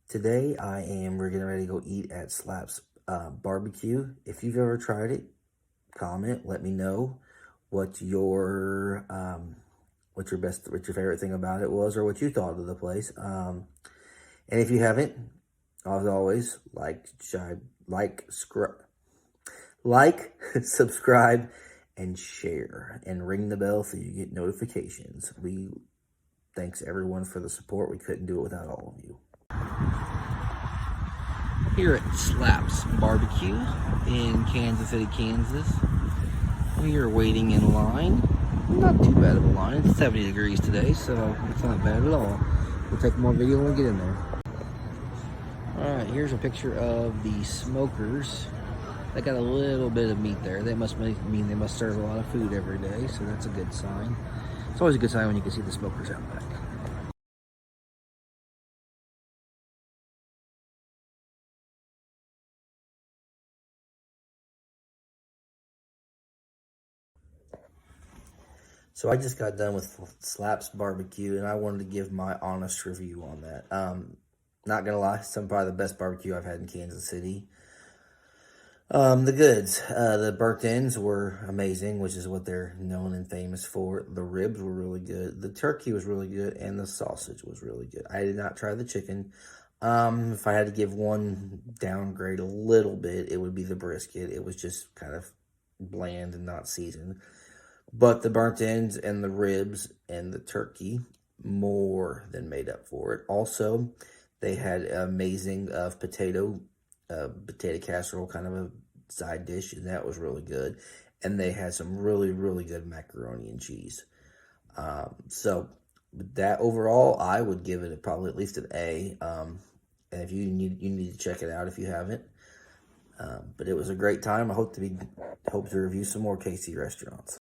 Today we're getting ready to go eat at SLAPS BBQ. If you've ever tried it, comment, let me know what what your favorite thing about it was, or what you thought of the place. And if you haven't, as always, like, subscribe, and share, and ring the bell so you get notifications. Thanks everyone for the support. We couldn't do it without all of you. Here at SLAPS BBQ in Kansas City, Kansas. We are waiting in line. Not too bad of a line. It's 70 degrees today, so it's not bad at all. We'll take more video when we get in there. Alright, here's a picture of the smokers. They got a little bit of meat there. That must mean they must serve a lot of food every day, so that's a good sign. It's always a good sign when you can see the smokers out back. So I just got done with SLAPS BBQ, and I wanted to give my honest review on that. Not gonna lie, probably the best barbecue I've had in Kansas City. The goods, the burnt ends were amazing, which is what they're known and famous for. The ribs were really good. The turkey was really good, and the sausage was really good. I did not try the chicken. If I had to give one downgrade a little bit, it would be the brisket. It was just kind of bland and not seasoned. But the burnt ends and the ribs and the turkey more than made up for it. Also, they had amazing potato casserole, kind of a side dish, and that was really good. And they had some really, really good macaroni and cheese. So that overall, I would give it probably at least an A. And if you need to check it out if you haven't. But it was a great time. I hope to review some more KC restaurants.